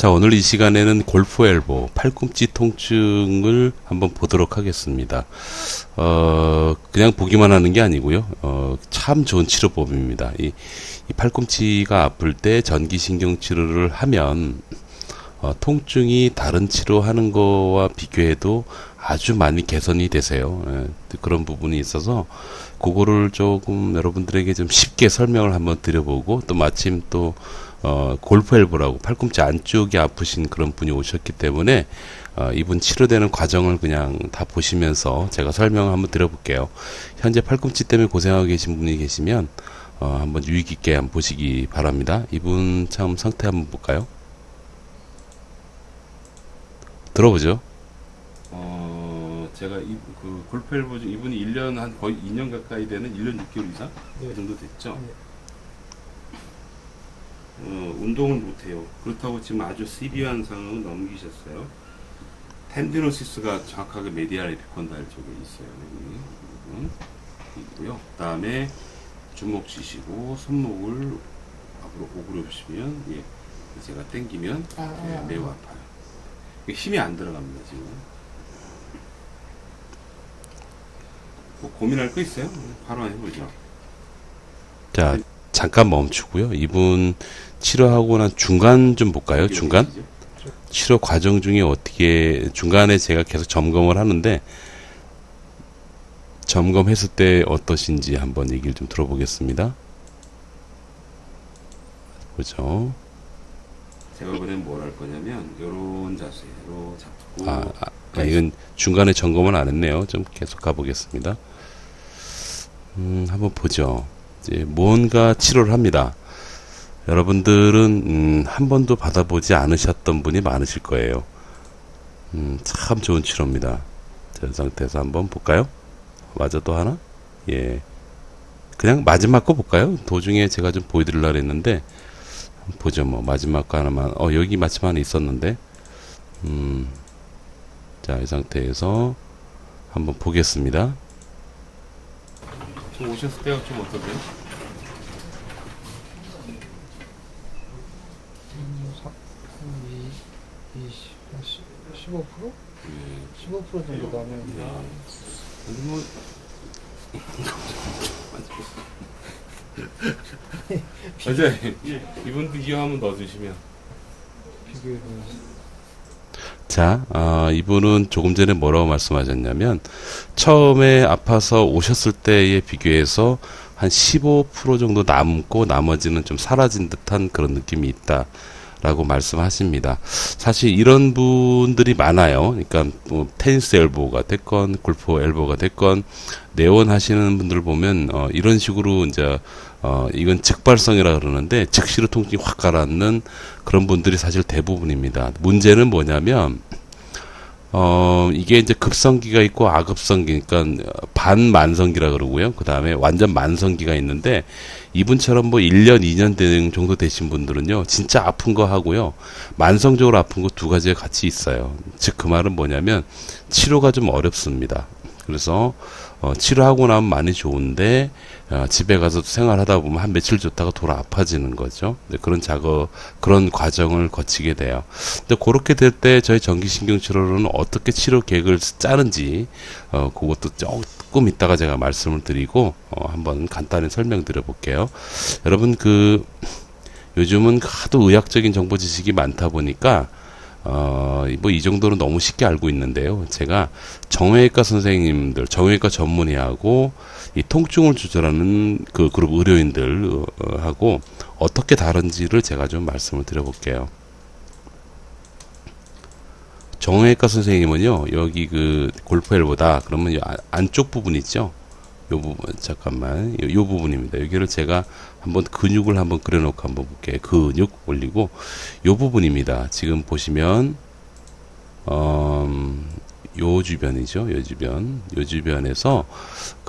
자, 오늘 이 시간에는 골프 엘보, 팔꿈치 통증을 한번 보도록 하겠습니다. 그냥 보기만 하는 게 아니고요. 참 좋은 치료법입니다. 이 팔꿈치가 아플 때 전기신경 치료를 하면 통증이 다른 치료하는 거와 비교해도 아주 많이 개선이 되세요. 그런 부분이 있어서 그거를 조금 여러분들에게 좀 쉽게 설명을 한번 드려보고, 또 마침 또 골프 엘보라고 팔꿈치 안쪽이 아프신 그런 분이 오셨기 때문에 이분 치료되는 과정을 그냥 다 보시면서 제가 설명을 한번 드려볼게요. 현재 팔꿈치 때문에 고생하고 계신 분이 계시면 한번 유의 깊게 한번 보시기 바랍니다. 이분 참 상태 한번 볼까요? 들어보죠. 제가 그 골프 엘보 이분이 1년 한 거의 2년 가까이 되는 1년 6개월 이상 그 정도 됐죠. 운동을 못해요. 그렇다고 지금 아주 시비한 상황을 넘기셨어요. 텐디노시스가 정확하게 메디알 에피콘달 쪽에 있어요. 여기 있고요. 그 다음에 주먹 쥐시고 손목을 앞으로 오그려 보시면, 제가 당기면 매우 아파요. 힘이 안 들어갑니다. 지금 뭐 고민할 거 있어요? 바로 해보죠. 자, 잠깐 멈추고요. 이분 치료하고 난 중간 좀 볼까요? 중간? 치료 과정 중에 어떻게, 중간에 제가 계속 점검을 하는데, 점검했을 때 어떠신지 한번 얘기를 좀 들어보겠습니다. 보죠. 제가 이번엔 뭘 할 거냐면, 요런 자세로 잡고. 이건 중간에 점검은 안 했네요. 좀 계속 가보겠습니다. 한번 보죠. 이제 뭔가 치료를 합니다. 여러분들은 한 번도 받아보지 않으셨던 분이 많으실 거예요. 참 좋은 치료입니다. 자, 이 상태에서 한번 볼까요? 맞아도 하나? 그냥 마지막 거 볼까요? 도중에 제가 좀 보여드리려고 했는데, 보죠. 뭐 마지막 거 하나만. 여기 마침 하나 있었는데, 자, 이 상태에서 한번 보겠습니다. 지금 오셨을 때가 좀 어떠세요? 15%? 15% 정도 나면. 뭐 맞아요. 이분도 기호 한번 넣어주시면. 비교해보면. 자, 이분은 조금 전에 뭐라고 말씀하셨냐면, 처음에 아파서 오셨을 때에 비교해서 한 15% 정도 남고 나머지는 좀 사라진 듯한 그런 느낌이 있다 라고 말씀하십니다. 사실 이런 분들이 많아요. 그러니까 뭐 테니스 엘보가 됐건 골프 엘보가 됐건 네온 하시는 분들 보면 이런 식으로 이제 이건 즉발성이라 그러는데 즉시로 통증이 확 가라앉는 그런 분들이 사실 대부분입니다. 문제는 뭐냐면 이게 이제 급성기가 있고 아급성기, 그러니까 반만성기라 그러고요. 그 다음에 완전 만성기가 있는데, 이분처럼 뭐 1년, 2년 정도 되신 분들은요, 진짜 아픈 거 하고요, 만성적으로 아픈 거 두 가지가 같이 있어요. 즉, 그 말은 뭐냐면, 치료가 좀 어렵습니다. 그래서, 치료하고 나면 많이 좋은데, 집에 가서 생활하다 보면 한 며칠 좋다가 돌아 아파지는 거죠. 그런 과정을 거치게 돼요. 근데 그렇게 될 때 저희 전기신경치료로는 어떻게 치료 계획을 짜는지, 그것도 조금 이따가 제가 말씀을 드리고, 한번 간단히 설명드려 볼게요. 여러분, 요즘은 하도 의학적인 정보 지식이 많다 보니까, 뭐 이 정도는 너무 쉽게 알고 있는데요. 제가 정형외과 선생님들, 정형외과 전문의하고 이 통증을 조절하는 그 그룹 의료인들 하고 어떻게 다른지를 제가 좀 말씀을 드려볼게요. 정형외과 선생님은요, 여기 그 골프 엘보다 그러면 안쪽 부분 있죠? 요 부분, 잠깐만, 요 부분입니다. 여기를 제가 한번 근육을 한번 그려놓고 한번 볼게요. 근육 올리고, 요 부분입니다. 지금 보시면, 요 주변이죠. 요 주변에서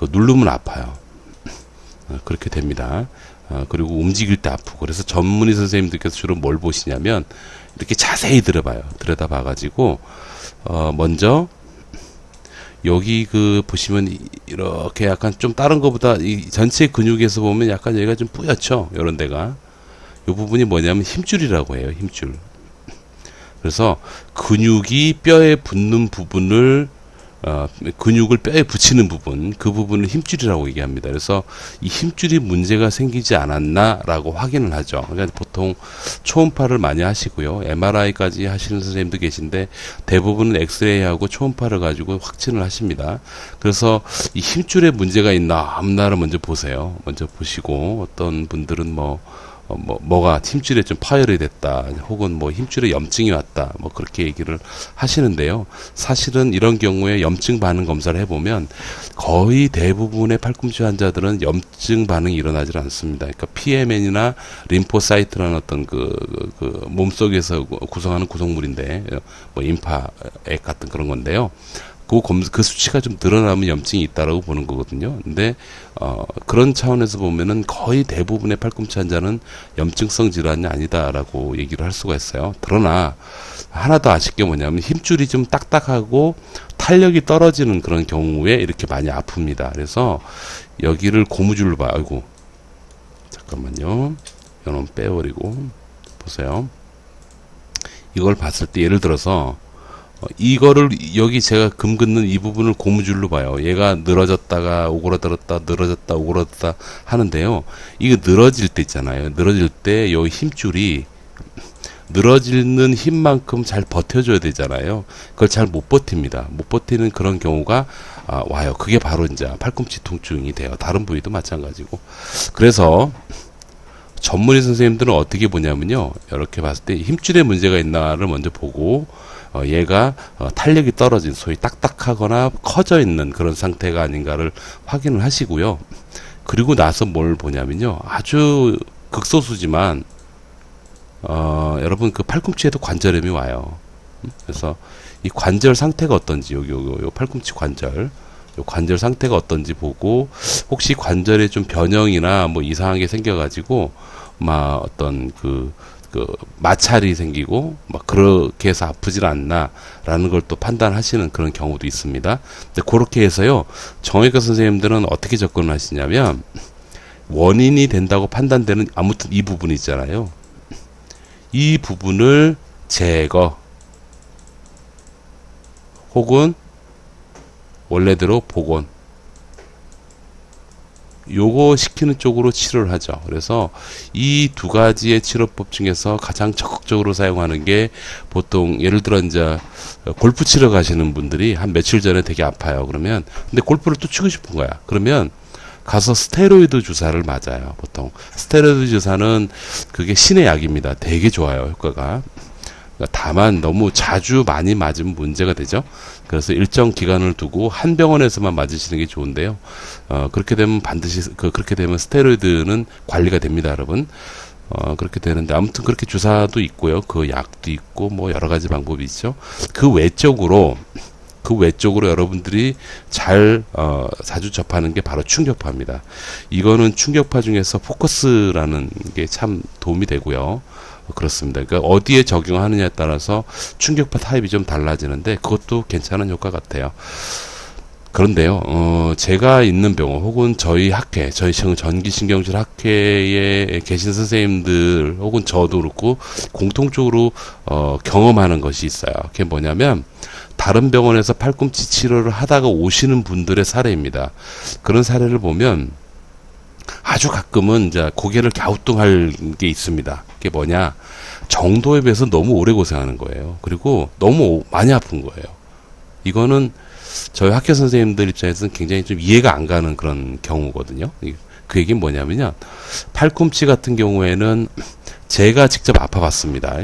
누르면 아파요. 그렇게 됩니다. 그리고 움직일 때 아프고. 그래서 전문의 선생님들께서 주로 뭘 보시냐면, 이렇게 자세히 들여다봐가지고, 먼저, 여기 보시면 이렇게 약간 좀 다른 것보다 이 전체 근육에서 보면 약간 여기가 좀 뿌옇죠. 요런 데가. 요 부분이 뭐냐면 힘줄이라고 해요. 힘줄. 그래서 근육이 뼈에 붙는 부분을 근육을 뼈에 붙이는 부분, 그 부분을 힘줄이라고 얘기합니다. 그래서 이 힘줄이 문제가 생기지 않았나라고 확인을 하죠. 그러니까 보통 초음파를 많이 하시고요. MRI까지 하시는 선생님도 계신데 대부분은 엑스레이하고 초음파를 가지고 확진을 하십니다. 그래서 이 힘줄에 문제가 있나 없나를 먼저 보세요. 먼저 보시고 어떤 분들은 뭐가 힘줄에 좀 파열이 됐다, 혹은 뭐 힘줄에 염증이 왔다, 뭐 그렇게 얘기를 하시는데요. 사실은 이런 경우에 염증 반응 검사를 해보면 거의 대부분의 팔꿈치 환자들은 염증 반응이 일어나질 않습니다. 그러니까 PMN이나 림포사이트라는 어떤 그 몸속에서 구성하는 구성물인데, 뭐 임파액 같은 그런 건데요. 그 수치가 좀 늘어나면 염증이 있다라고 보는 거거든요. 근데 그런 차원에서 보면은 거의 대부분의 팔꿈치 환자는 염증성 질환이 아니다라고 얘기를 할 수가 있어요. 그러나 하나 더 아실 게 뭐냐면 힘줄이 좀 딱딱하고 탄력이 떨어지는 그런 경우에 이렇게 많이 아픕니다. 그래서 여기를 고무줄로 봐요. 아이고, 잠깐만요. 이놈 빼버리고 보세요. 이걸 봤을 때 예를 들어서 이거를 여기 제가 금 긋는 이 부분을 고무줄로 봐요. 얘가 늘어졌다가 오그라들었다, 늘어졌다, 오그라들었다 하는데요. 이거 늘어질 때 있잖아요. 늘어질 때 요 힘줄이 늘어지는 힘만큼 잘 버텨줘야 되잖아요. 그걸 잘 못 버팁니다. 못 버티는 그런 경우가 와요. 그게 바로 이제 팔꿈치 통증이 돼요. 다른 부위도 마찬가지고. 그래서 전문의 선생님들은 어떻게 보냐면요. 이렇게 봤을 때 힘줄에 문제가 있나를 먼저 보고, 얘가 탄력이 떨어진, 소위 딱딱하거나 커져 있는 그런 상태가 아닌가를 확인을 하시고요. 그리고 나서 뭘 보냐면요. 아주 극소수지만 여러분 그 팔꿈치에도 관절염이 와요. 그래서 이 관절 상태가 어떤지, 요 팔꿈치 관절, 요 관절 상태가 어떤지 보고, 혹시 관절에 좀 변형이나 뭐 이상한 게 생겨가지고 막 어떤 그 마찰이 생기고 막 그렇게 해서 아프질 않나라는 걸 또 판단하시는 그런 경우도 있습니다. 근데 그렇게 해서요, 정형외과 선생님들은 어떻게 접근을 하시냐면, 원인이 된다고 판단되는 아무튼 이 부분 있잖아요. 이 부분을 제거 혹은 원래대로 복원, 요거 시키는 쪽으로 치료를 하죠. 그래서 이 두 가지의 치료법 중에서 가장 적극적으로 사용하는 게, 보통 예를 들어 이제 골프 치러 가시는 분들이 한 며칠 전에 되게 아파요. 그러면 근데 골프를 또 치고 싶은 거야. 그러면 가서 스테로이드 주사를 맞아요. 보통 스테로이드 주사는 그게 신의 약입니다. 되게 좋아요, 효과가. 다만 너무 자주 많이 맞으면 문제가 되죠. 그래서 일정 기간을 두고 한 병원에서만 맞으시는 게 좋은데요. 그렇게 되면 반드시 그렇게 되면 스테로이드는 관리가 됩니다, 여러분. 그렇게 되는데, 아무튼 그렇게 주사도 있고요. 그 약도 있고 뭐 여러 가지 방법이 있죠. 그 외적으로 여러분들이 자주 접하는 게 바로 충격파입니다. 이거는 충격파 중에서 포커스라는 게 참 도움이 되고요. 그렇습니다. 그러니까 어디에 적용하느냐에 따라서 충격파 타입이 좀 달라지는데, 그것도 괜찮은 효과 같아요. 그런데요, 제가 있는 병원 혹은 저희 학회, 저희 전기신경질 학회에 계신 선생님들 혹은 저도 그렇고 공통적으로 경험하는 것이 있어요. 그게 뭐냐면, 다른 병원에서 팔꿈치 치료를 하다가 오시는 분들의 사례입니다. 그런 사례를 보면 아주 가끔은 이제 고개를 갸우뚱할 게 있습니다. 그게 뭐냐, 정도에 비해서 너무 오래 고생하는 거예요. 그리고 너무 많이 아픈 거예요. 이거는 저희 학교 선생님들 입장에서는 굉장히 좀 이해가 안 가는 그런 경우거든요. 그 얘기는 뭐냐면요, 팔꿈치 같은 경우에는 제가 직접 아파봤습니다.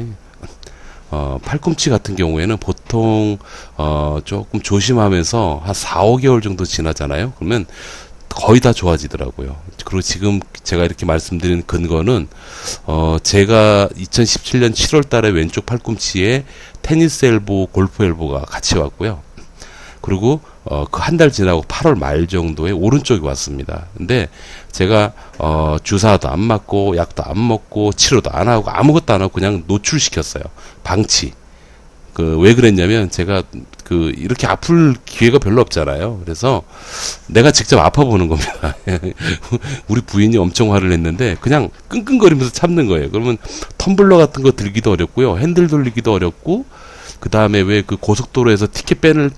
팔꿈치 같은 경우에는 보통 조금 조심하면서 한 4, 5개월 정도 지나잖아요. 그러면 거의 다 좋아지더라고요. 그리고 지금 제가 이렇게 말씀드린 근거는 제가 2017년 7월 달에 왼쪽 팔꿈치에 테니스 엘보, 골프 엘보가 같이 왔고요. 그리고 그 한 달 지나고 8월 말 정도에 오른쪽이 왔습니다. 근데 제가 주사도 안 맞고 약도 안 먹고 치료도 안 하고 아무것도 안 하고 그냥 노출시켰어요. 방치. 왜 그랬냐면 제가 이렇게 아플 기회가 별로 없잖아요. 그래서 내가 직접 아파보는 겁니다. 우리 부인이 엄청 화를 냈는데 그냥 끙끙거리면서 참는 거예요. 그러면 텀블러 같은 거 들기도 어렵고요. 핸들 돌리기도 어렵고, 그 다음에 왜 그 고속도로에서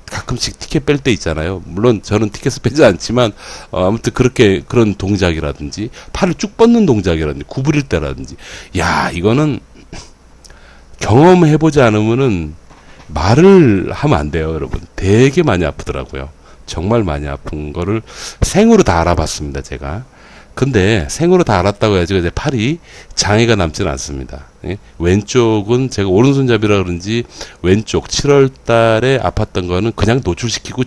가끔씩 티켓 뺄 때 있잖아요. 물론 저는 티켓을 빼지 않지만, 아무튼 그런 동작이라든지, 팔을 쭉 뻗는 동작이라든지, 구부릴 때라든지, 야, 이거는 경험해보지 않으면은 말을 하면 안 돼요, 여러분. 되게 많이 아프더라고요. 정말 많이 아픈 거를 생으로 다 알아봤습니다, 제가. 근데 생으로 다 알았다고 해야지 이제 팔이 장애가 남지는 않습니다. 예? 왼쪽은 제가 오른손잡이라 그런지 왼쪽 7월 달에 아팠던 거는 그냥 노출시키고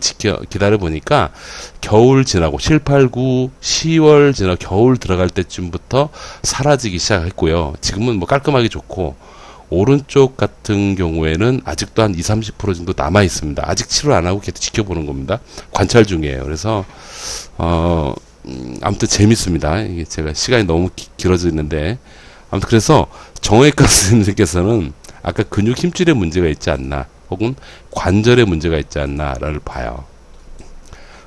기다려 보니까 겨울 지나고 7, 8, 9, 10월 지나고 겨울 들어갈 때쯤부터 사라지기 시작했고요. 지금은 뭐 깔끔하게 좋고, 오른쪽 같은 경우에는 아직도 한 20-30% 정도 남아 있습니다. 아직 치료 안 하고 계속 지켜보는 겁니다. 관찰 중이에요. 그래서 아무튼 재밌습니다. 이게 제가 시간이 너무 길어지는데, 아무튼 그래서 정형외과 선생님께서는 아까 근육 힘줄에 문제가 있지 않나, 혹은 관절에 문제가 있지 않나를 봐요.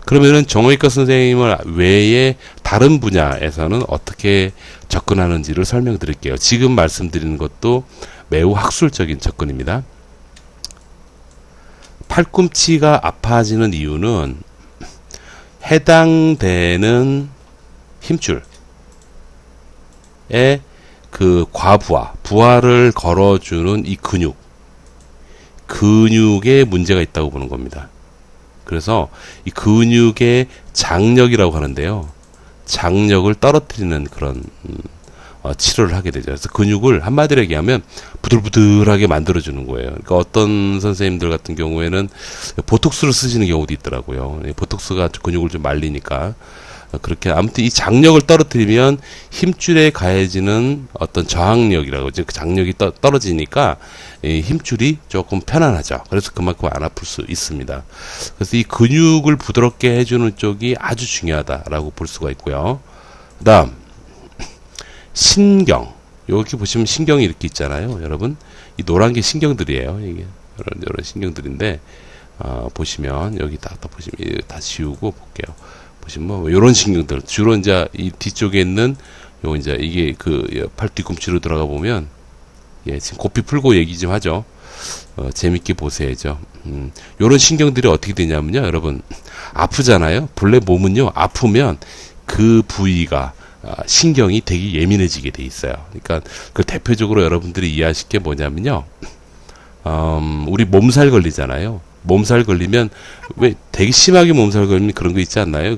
그러면은 정형외과 선생님을 외에 다른 분야에서는 어떻게 접근하는지를 설명드릴게요. 지금 말씀드리는 것도 매우 학술적인 접근입니다. 팔꿈치가 아파지는 이유는 해당되는 힘줄의 부하를 걸어주는 이 근육에 문제가 있다고 보는 겁니다. 그래서 이 근육의 장력이라고 하는데요. 장력을 떨어뜨리는 그런 치료를 하게 되죠. 그래서 근육을 한마디로 얘기하면 부들부들하게 만들어주는 거예요. 그러니까 어떤 선생님들 같은 경우에는 보톡스를 쓰시는 경우도 있더라고요. 보톡스가 근육을 좀 말리니까. 그렇게 아무튼 이 장력을 떨어뜨리면 힘줄에 가해지는 어떤 저항력이라고, 그 장력이 떨어지니까 이 힘줄이 조금 편안하죠. 그래서 그만큼 안 아플 수 있습니다. 그래서 이 근육을 부드럽게 해주는 쪽이 아주 중요하다라고 볼 수가 있고요. 그다음 신경, 여기 보시면 신경이 이렇게 있잖아요, 여러분. 이 노란 게 신경들이에요. 이게 이런 신경들인데, 보시면 여기 다 보시면 다 지우고 볼게요. 보시면 뭐 이런 신경들, 주로 이제 이 뒤쪽에 있는 요 이제 이게 팔 뒤꿈치로 들어가 보면, 예, 지금 고삐 풀고 얘기 좀 하죠. 재밌게 보세요죠. 요런 신경들이 어떻게 되냐면요, 여러분, 아프잖아요. 본래 몸은요, 아프면 그 부위가 신경이 되게 예민해지게 돼 있어요. 그러니까 그 대표적으로 여러분들이 이해하실 게 뭐냐면요, 우리 몸살 걸리잖아요. 몸살 걸리면 왜 되게 심하게 몸살 걸리면 그런 거 있지 않나요?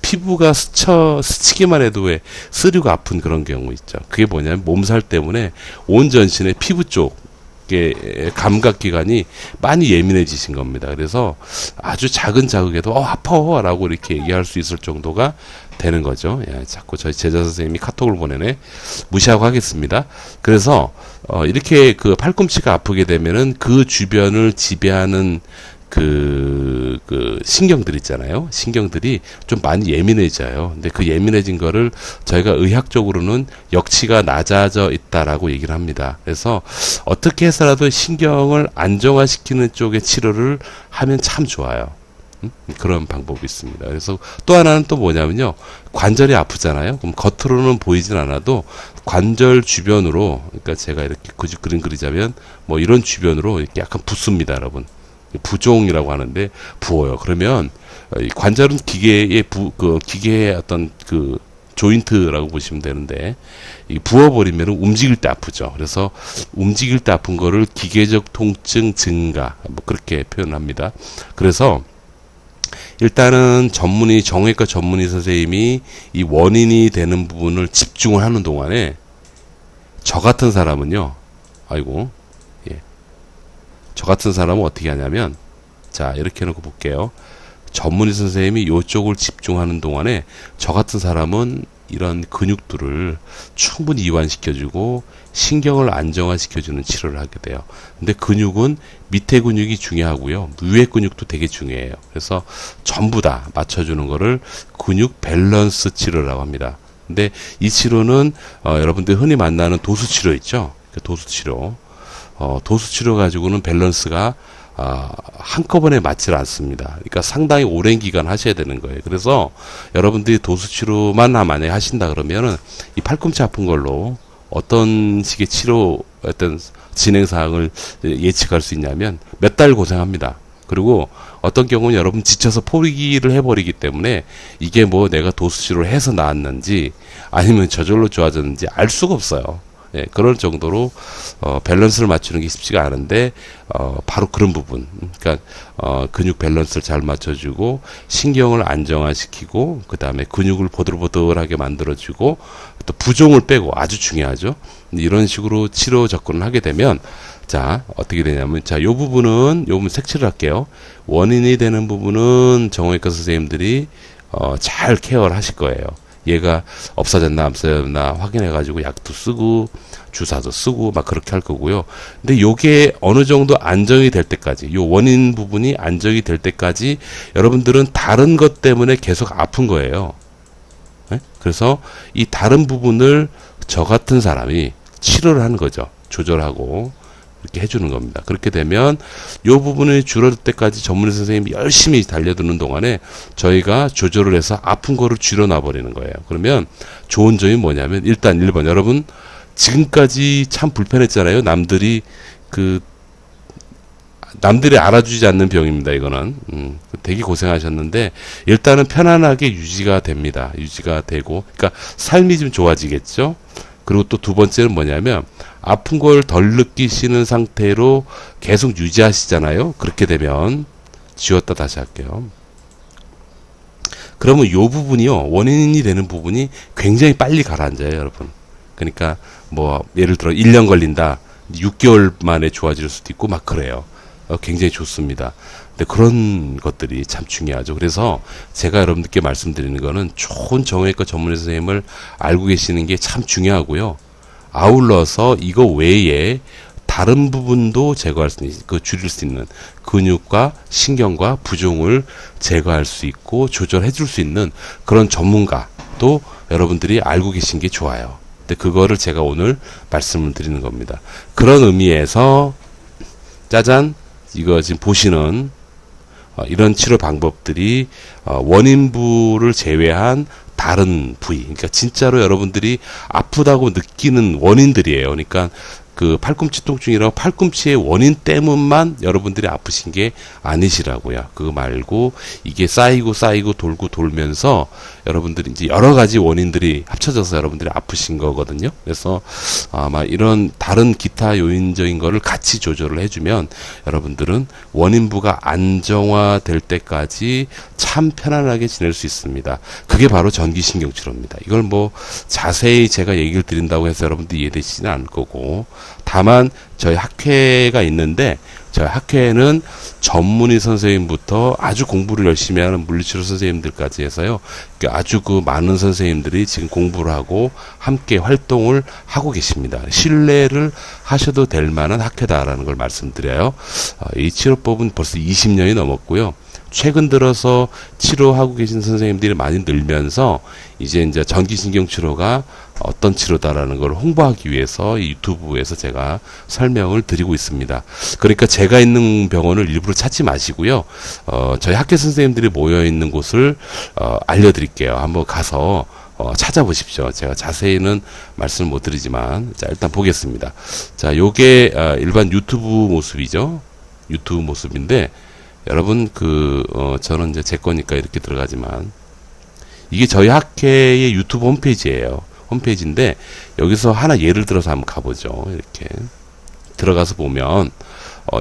피부가 스치기만 해도 왜 쓰리고 아픈 그런 경우 있죠. 그게 뭐냐면 몸살 때문에 온 전신의 피부 쪽의 감각기관이 많이 예민해지신 겁니다. 그래서 아주 작은 자극에도 아파라고 이렇게 얘기할 수 있을 정도가 되는 거죠. 예, 자꾸 저희 제자 선생님이 카톡을 보내네. 무시하고 하겠습니다. 그래서 이렇게 팔꿈치가 아프게 되면은 그 주변을 지배하는 신경들 있잖아요. 신경들이 좀 많이 예민해져요. 근데 그 예민해진 거를 저희가 의학적으로는 역치가 낮아져 있다라고 얘기를 합니다. 그래서 어떻게 해서라도 신경을 안정화시키는 쪽의 치료를 하면 참 좋아요. 그런 방법이 있습니다. 그래서 또 하나는 또 뭐냐면요, 관절이 아프잖아요. 그럼 겉으로는 보이진 않아도 관절 주변으로, 그러니까 제가 이렇게 그림 그리자면 뭐 이런 주변으로 이렇게 약간 붓습니다, 여러분. 부종이라고 하는데 부어요. 그러면 이 관절은 기계의 어떤 조인트라고 보시면 되는데, 이 부어버리면 움직일 때 아프죠. 그래서 움직일 때 아픈 거를 기계적 통증 증가, 뭐 그렇게 표현합니다. 그래서 일단은 정형외과 전문의 선생님이 이 원인이 되는 부분을 집중을 하는 동안에, 저 같은 사람은요, 저 같은 사람은 어떻게 하냐면, 자, 이렇게 해놓고 볼게요. 전문의 선생님이 이쪽을 집중하는 동안에 저 같은 사람은 이런 근육들을 충분히 이완시켜주고 신경을 안정화시켜주는 치료를 하게 돼요. 근데 근육은 밑에 근육이 중요하고요, 위에 근육도 되게 중요해요. 그래서 전부 다 맞춰주는 거를 근육 밸런스 치료라고 합니다. 근데 이 치료는 여러분들 흔히 만나는 도수 치료 있죠? 도수 치료. 도수 치료 가지고는 밸런스가 한꺼번에 맞질 않습니다. 그러니까 상당히 오랜 기간 하셔야 되는 거예요. 그래서 여러분들이 도수 치료만 만약에 하신다 그러면은 이 팔꿈치 아픈 걸로 어떤 식의 치료 어떤 진행 사항을 예측할 수 있냐면 몇 달 고생합니다. 그리고 어떤 경우는 여러분 지쳐서 포기를 해버리기 때문에 이게 뭐 내가 도수 치료를 해서 나았는지 아니면 저절로 좋아졌는지 알 수가 없어요. 예, 그럴 정도로 밸런스를 맞추는 게 쉽지가 않은데 바로 그런 부분, 그러니까 근육 밸런스를 잘 맞춰주고 신경을 안정화시키고 그 다음에 근육을 보들보들하게 만들어주고 또 부종을 빼고 아주 중요하죠. 이런 식으로 치료 접근을 하게 되면 자 어떻게 되냐면 자 요 부분은 요 부분 색칠을 할게요. 원인이 되는 부분은 정형외과 선생님들이 잘 케어를 하실 거예요. 얘가 없어졌나 안 없어졌나 확인해 가지고 약도 쓰고 주사도 쓰고 막 그렇게 할 거고요. 근데 요게 어느 정도 안정이 될 때까지 요 원인 부분이 안정이 될 때까지 여러분들은 다른 것 때문에 계속 아픈 거예요. 네? 그래서 이 다른 부분을 저 같은 사람이 치료를 하는 거죠. 조절하고 이렇게 해주는 겁니다. 그렇게 되면 요 부분이 줄어들 때까지 전문의 선생님이 열심히 달려드는 동안에 저희가 조절을 해서 아픈 거를 줄여놔 버리는 거예요. 그러면 좋은 점이 뭐냐면 일단 1번 여러분 지금까지 참 불편했잖아요. 남들이 알아주지 않는 병입니다. 이거는 되게 고생하셨는데 일단은 편안하게 유지가 됩니다. 유지가 되고 그러니까 삶이 좀 좋아지겠죠. 그리고 또 두 번째는 뭐냐면 아픈 걸 덜 느끼시는 상태로 계속 유지하시잖아요. 그렇게 되면 지웠다 다시 할게요. 그러면 요 부분이요. 원인이 되는 부분이 굉장히 빨리 가라앉아요, 여러분. 그러니까 뭐 예를 들어 1년 걸린다. 6개월 만에 좋아질 수도 있고 막 그래요. 굉장히 좋습니다. 근데 그런 것들이 참 중요하죠. 그래서 제가 여러분들께 말씀드리는 거는 좋은 정형외과 전문의 선생님을 알고 계시는 게 참 중요하고요. 아울러서 이거 외에 다른 부분도 제거할 수 있는, 줄일 수 있는 근육과 신경과 부종을 제거할 수 있고 조절해 줄 수 있는 그런 전문가도 여러분들이 알고 계신 게 좋아요. 근데 그거를 제가 오늘 말씀을 드리는 겁니다. 그런 의미에서 짜잔, 이거 지금 보시는 이런 치료 방법들이 원인부를 제외한 다른 부위, 그러니까 진짜로 여러분들이 아프다고 느끼는 원인들이에요. 그러니까 그 팔꿈치 통증이라고 팔꿈치의 원인 때문만 여러분들이 아프신 게 아니시라고요. 그거 말고 이게 쌓이고 돌고 돌면서 여러분들이 이제 여러 가지 원인들이 합쳐져서 여러분들이 아프신 거거든요. 그래서 아마 이런 다른 기타 요인적인 거를 같이 조절을 해주면 여러분들은 원인부가 안정화될 때까지 참 편안하게 지낼 수 있습니다. 그게 바로 전기신경치료입니다. 이걸 뭐 자세히 제가 얘기를 드린다고 해서 여러분들이 이해되시지는 않을 거고, 다만 저희 학회가 있는데 저희 학회에는 전문의 선생님부터 아주 공부를 열심히 하는 물리치료 선생님들까지 해서요, 아주 많은 선생님들이 지금 공부를 하고 함께 활동을 하고 계십니다. 신뢰를 하셔도 될 만한 학회다라는 걸 말씀드려요. 이 치료법은 벌써 20년이 넘었고요. 최근 들어서 치료하고 계신 선생님들이 많이 늘면서 이제 전기신경 치료가 어떤 치료다라는 걸 홍보하기 위해서 이 유튜브에서 제가 설명을 드리고 있습니다. 그러니까 제가 있는 병원을 일부러 찾지 마시고요. 저희 학교 선생님들이 모여 있는 곳을 알려드릴게요. 한번 가서 찾아보십시오. 제가 자세히는 말씀을 못 드리지만, 자, 일단 보겠습니다. 자, 요게 일반 유튜브 모습이죠. 유튜브 모습인데, 여러분 저는 이제 제 거니까 이렇게 들어가지만 이게 저희 학회의 유튜브 홈페이지예요. 홈페이지인데 여기서 하나 예를 들어서 한번 가보죠. 이렇게 들어가서 보면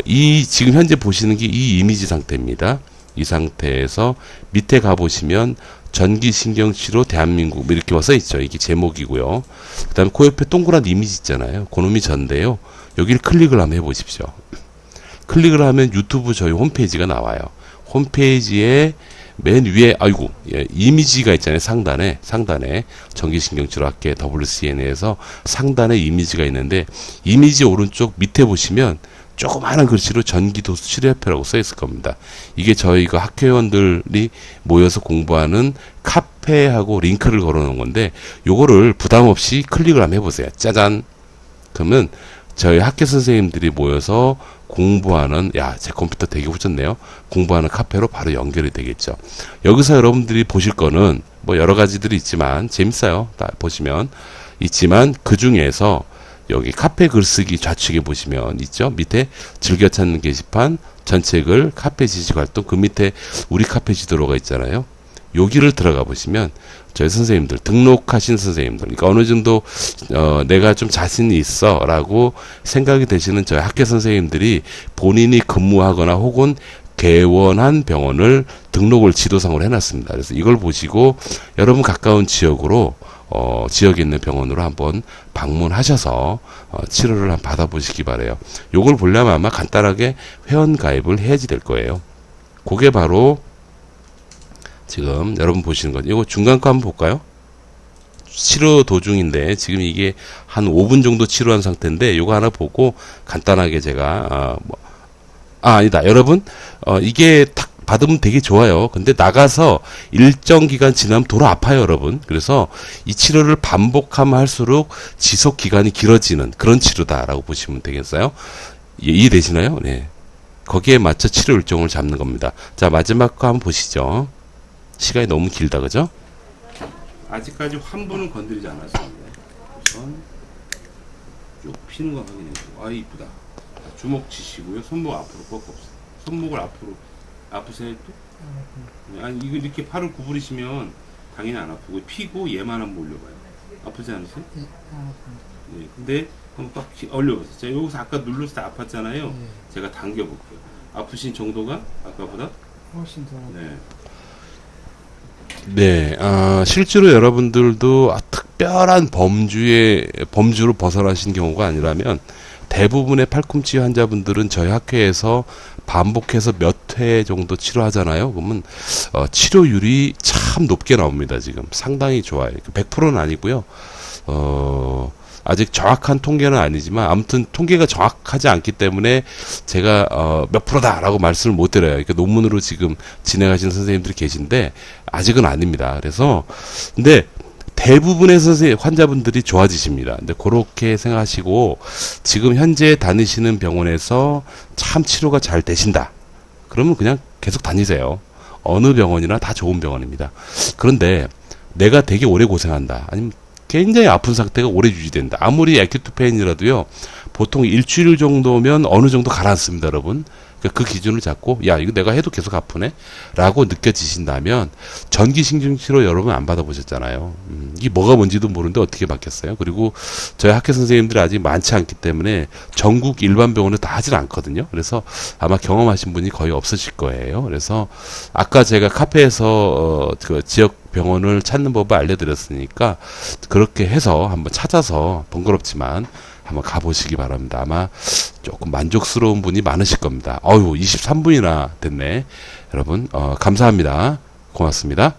이 지금 현재 보시는 게 이 이미지 상태입니다. 이 상태에서 밑에 가보시면 전기신경치료 대한민국 이렇게 써 있죠. 이게 제목이고요. 그 다음에 그 옆에 동그란 이미지 있잖아요. 그놈이 전데요. 여기를 클릭을 한번 해보십시오. 클릭을 하면 유튜브 저희 홈페이지가 나와요. 홈페이지에 맨 위에 이미지가 있잖아요. 상단에 전기신경치료학회 WCN에서 상단에 이미지가 있는데, 이미지 오른쪽 밑에 보시면 조그마한 글씨로 전기도수치료협회라고 써 있을 겁니다. 이게 저희가 학회원들이 모여서 공부하는 카페하고 링크를 걸어 놓은 건데, 요거를 부담 없이 클릭을 한번 해보세요. 짜잔. 그러면 저희 학교 선생님들이 모여서 공부하는, 야, 제 컴퓨터 되게 후졌네요. 공부하는 카페로 바로 연결이 되겠죠. 여기서 여러분들이 보실 거는 뭐 여러 가지들이 있지만 재밌어요. 다 보시면 있지만 그 중에서 여기 카페 글쓰기 좌측에 보시면 있죠. 밑에 즐겨 찾는 게시판, 전체 글, 카페 지식 활동, 그 밑에 우리 카페 지도로가 있잖아요. 여기를 들어가 보시면 저희 선생님들, 등록하신 선생님들, 그러니까 어느 정도 내가 좀 자신이 있어 라고 생각이 되시는 저희 학교 선생님들이 본인이 근무하거나 혹은 개원한 병원을 등록을 지도상으로 해놨습니다. 그래서 이걸 보시고 여러분 가까운 지역으로 지역에 있는 병원으로 한번 방문하셔서 치료를 한번 받아보시기 바래요. 요걸 보려면 아마 간단하게 회원 가입을 해야지 될 거예요. 그게 바로 지금 여러분 보시는 거. 이거 중간 거 한번 볼까요? 치료 도중인데 지금 이게 한 5분 정도 치료한 상태인데 요거 하나 보고 간단하게 제가 아니다. 여러분 이게 탁 받으면 되게 좋아요. 근데 나가서 일정 기간 지나면 돌아 아파요, 여러분. 그래서 이 치료를 반복하면 할수록 지속 기간이 길어지는 그런 치료다라고 보시면 되겠어요. 이해되시나요? 네. 거기에 맞춰 치료 일정을 잡는 겁니다. 자, 마지막 거 한번 보시죠. 시간이 너무 길다, 그죠? 아직까지 환부는 건드리지 않았습니다. 우선 쭉 피는 거 확인해보고, 아, 이쁘다. 주먹 치시고요. 손목 앞으로 꺾읍시다. 손목을 앞으로. 아프세요 또? 아니, 이거 이렇게 팔을 구부리시면 당연히 안 아프고, 피고 얘만 한번 올려봐요. 아프지 않으세요? 네, 아픕니다. 네. 근데 한번 딱 올려보세요. 제가 여기서 아까 눌렀을 때 아팠잖아요. 네. 제가 당겨볼게요. 아프신 정도가 아까보다? 훨씬 더. 네. 네, 실제로 여러분들도 특별한 범주로 벗어나신 경우가 아니라면 대부분의 팔꿈치 환자분들은 저희 학회에서 반복해서 몇 회 정도 치료하잖아요. 그러면 치료율이 참 높게 나옵니다. 지금 상당히 좋아요. 100%는 아니고요. 아직 정확한 통계는 아니지만 아무튼 통계가 정확하지 않기 때문에 제가 몇 프로다라고 말씀을 못 드려요. 그러니까 논문으로 지금 진행하시는 선생님들이 계신데 아직은 아닙니다. 그래서 근데 대부분의 환자분들이 좋아지십니다. 근데 그렇게 생각하시고 지금 현재 다니시는 병원에서 참 치료가 잘 되신다. 그러면 그냥 계속 다니세요. 어느 병원이나 다 좋은 병원입니다. 그런데 내가 되게 오래 고생한다. 아니면 굉장히 아픈 상태가 오래 유지된다. 아무리 액큐트 페인이라도요. 보통 일주일 정도면 어느 정도 가라앉습니다, 여러분. 그 기준을 잡고 야 이거 내가 해도 계속 아프네 라고 느껴지신다면 전기신경치료 여러분 안 받아보셨잖아요. 이게 뭐가 뭔지도 모르는데 어떻게 받겠어요. 그리고 저희 학교 선생님들이 아직 많지 않기 때문에 전국 일반 병원에 다 하질 않거든요. 그래서 아마 경험하신 분이 거의 없으실 거예요. 그래서 아까 제가 카페에서 그 지역 병원을 찾는 법을 알려드렸으니까 그렇게 해서 한번 찾아서 번거롭지만 한번 가보시기 바랍니다. 아마 조금 만족스러운 분이 많으실 겁니다. 어휴, 23분이나 됐네. 여러분, 감사합니다. 고맙습니다.